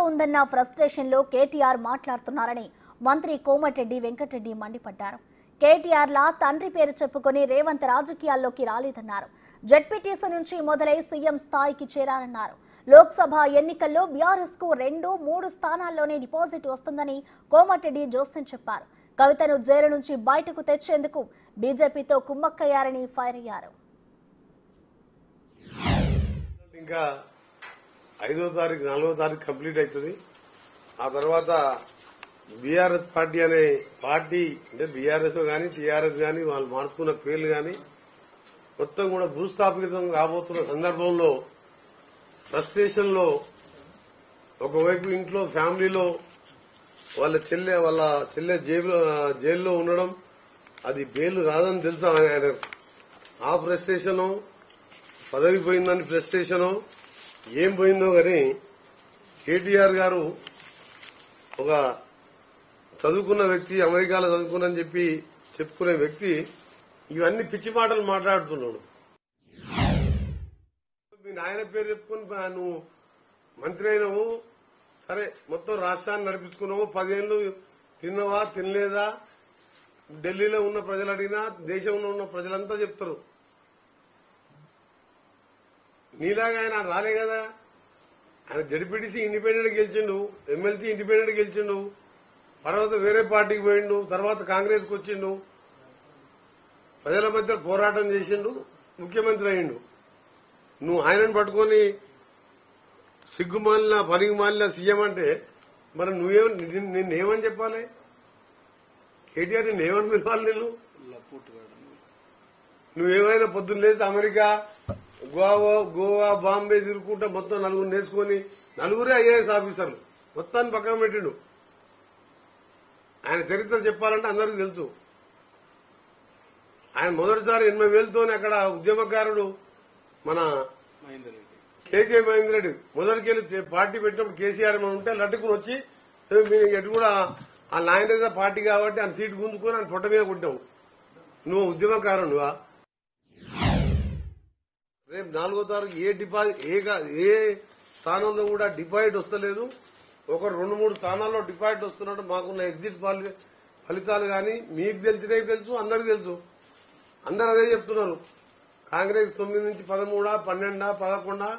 ఉందన్న ఫ్రస్ట్రేషన్ లో కేటీఆర్ మాట్లాడుతున్నారని మంత్రి కోమటిరెడ్డి వెంకటరెడ్డి మండిపడ్డారు. కేటీఆర్ లా తండ్రి పేరు చెప్పుకొని రేవంత్ రాజకీయాల్లోకి రాలేదన్నారు. జెడ్పీటీసీ నుంచి మొదలై సీఎం స్థాయికి చేరారన్నారు. లోక్సభ ఎన్నికల్లో బీఆర్ఎస్ కు 2-3 స్థానాల్లోనే డిపాజిట్ వస్తుందని కోమటిరెడ్డి జోస్యం చెప్పారు. కవితను జైలు నుంచి బయటకు తెచ్చేందుకు బీజేపీతో కుమ్మక్కయ్యారని ఫైర్ అయ్యారు. ఇంకా 5వ తారీఖు 4వ తారీఖు కంప్లీట్ అవుతుంది. ఆ తర్వాత బీఆర్ఎస్ పార్టీ అనే పార్టీ అంటే బీఆర్ఎస్ గాని టీఆర్ఎస్ గాని వాళ్ళు మార్చుకున్న పేర్లు గాని మొత్తం కూడా భూస్థాపితం కాబోతున్న సందర్భంలో ఫ్రస్ట్రేషన్ లో ఒకవైపు ఇంట్లో ఫ్యామిలీలో వాళ్ళ చెల్లె జైల్లో ఉండడం, అది బెయిల్ రాదని తెలుసా ఆయన. ఆ ఫ్రస్ట్రేషను, పదవి పోయిందని ఫ్రస్ట్రేషను, ఏం పోయిందో గాని కేటీఆర్ గారు ఒక చదువుకున్న వ్యక్తి, అమెరికాలో చదువుకున్నని చెప్పి చెప్పుకునే వ్యక్తి ఇవన్నీ పిచ్చి మాటలు మాట్లాడుతున్నాడు. మీ నాయన పేరు చెప్పుకుని నువ్వు మంత్రి అయినవు, సరే మొత్తం రాష్ట్రాన్ని నడిపించుకున్నావు, 10 ఏళ్లు తిన్నవా తినలేదా, ఢిల్లీలో ఉన్న ప్రజలు అడిగినా దేశంలో ఉన్న ప్రజలంతా చెప్తారు. నీలాగా ఆయన రాలే కదా. ఆయన జడ్పీటీసీ ఇండిపెండెంట్ గెలిచిండు, ఎమ్మెల్సీ ఇండిపెండెంట్ గెలిచిండు, తర్వాత వేరే పార్టీకి పోయిండు, తర్వాత కాంగ్రెస్ కు వచ్చిండు, ప్రజల మధ్య పోరాటం చేసిండు, ముఖ్యమంత్రి అయ్యిండు. నువ్వు ఆయనను పట్టుకొని సిగ్గుమాలిన పనికి మాలిన సీఎం అంటే మరి నిన్నేమని చెప్పాలి? కేటీఆర్ నిన్నేమని పిలవాలి? నువ్వేమైనా పొద్దున్న లేస్తే అమెరికా, గోవా, బాంబే తిరుగుకుంటా మొత్తం నలుగురు నేర్చుకుని నలుగురే ఐఏఎస్ ఆఫీసర్లు మొత్తాన్ని పక్కన పెట్టిండు. ఆయన చరిత్ర చెప్పాలంటే అందరికీ తెలుసు. ఆయన మొదటిసారి 80,000తో అక్కడ ఉద్యమకారుడు మన కేకే మహేందర్ రెడ్డి మొదటికెళ్ళి పార్టీ పెట్టినప్పుడు కేసీఆర్ ఉంటే లట్టుకుని వచ్చి ఎటు కూడా ఆ నాయన పార్టీ కాబట్టి ఆయన సీటు గుంజుకొని ఆయన పొట్ట మీద కొట్టావు. నువ్వు ఉద్యమకారుడు నువ్వా? రేపు 4వ తారీఖు ఏ స్థానంలో కూడా డిపాజిట్ వస్తలేదు. ఒక 2-3 స్థానాల్లో డిపాజిట్ వస్తున్నట్టు మాకున్న ఎగ్జిట్ ఫలితాలు గాని మీకు తెలిసినే తెలుసు, అందరికీ తెలుసు. అందరు అదే చెప్తున్నారు. కాంగ్రెస్ 9 నుంచి 13, 12, 11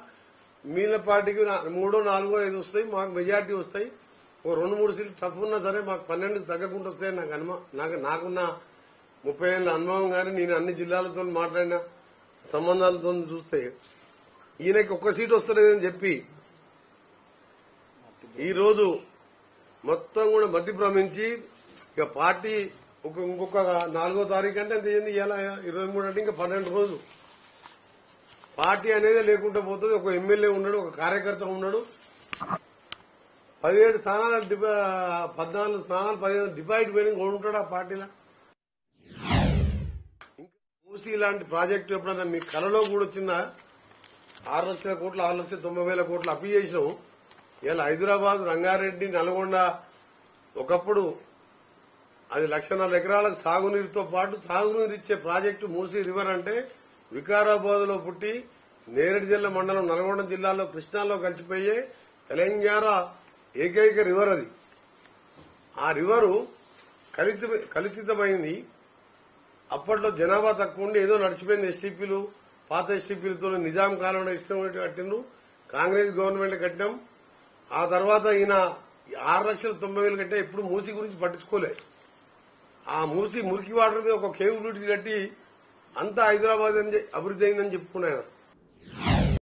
మిగిలిన పార్టీకి 3, 4, 5 వస్తాయి. మాకు మెజార్టీ వస్తాయి. ఒక 2-3 సీట్లు టఫ్ ఉన్నా సరే మాకు 12కి తగ్గకుండా వస్తాయని నాకున్న 30 ఏళ్ల అనుభవం గాని నేను అన్ని జిల్లాలతో మాట్లాడిన సంబంధాలతో చూస్తే ఈయనకి ఒక్క సీటు వస్తలేదని చెప్పి ఈ రోజు మొత్తం కూడా మతి భ్రమించి ఇక పార్టీ ఇంకొక 4వ తారీఖు అంటే ఎంత చేయండి, ఇలా 23 అంటే ఇంకా 12 రోజులు పార్టీ అనేది లేకుండా పోతుంది. ఒక ఎమ్మెల్యే ఉన్నాడు, ఒక కార్యకర్త ఉన్నాడు, 17 స్థానాలు 14 స్థానాలు 15 డిపాజిట్ పోయిన ఉంటాడు ఆ పార్టీలో. మూసీ లాంటి ప్రాజెక్టు ఎప్పుడన్నా మీ కలలో కూడా వచ్చిందా? 6 లక్షల కోట్లు 6,90,000 కోట్లు అప్పు చేసినాం. ఇలా హైదరాబాద్, రంగారెడ్డి, నల్గొండ ఒకప్పుడు అది 1,04,000 ఎకరాలకు సాగునీరుతో పాటు సాగునీరు ఇచ్చే ప్రాజెక్టు మూసీ రివర్ అంటే వికారాబాద్ లో పుట్టి నేరేడు జిల్లా మండలం నల్గొండ జిల్లాలో కృష్ణాలో కలిసిపోయే తెలంగాణ ఏకైక రివర్ అది. ఆ రివరు కలుషితమైంది. అప్పట్లో జనాభా తక్కువ ఉండి ఏదో నడిచిపోయింది. ఎస్టీపీలు, పాత ఎస్టీపీలతో నిజాం కాలంలో ఇష్టం కట్టిండ్రు. కాంగ్రెస్ గవర్నమెంట్ కట్టినాం. ఆ తర్వాత ఈయన 6,90,000 కట్టే ఎప్పుడు మూసీ గురించి పట్టించుకోలే. ఆ మూసీ మురికి వాటర్ మీద ఒక కేబుల్ బ్రిడ్జ్ కట్టి అంతా హైదరాబాద్ అభివృద్ధి అయిందని చెప్పుకున్నాను.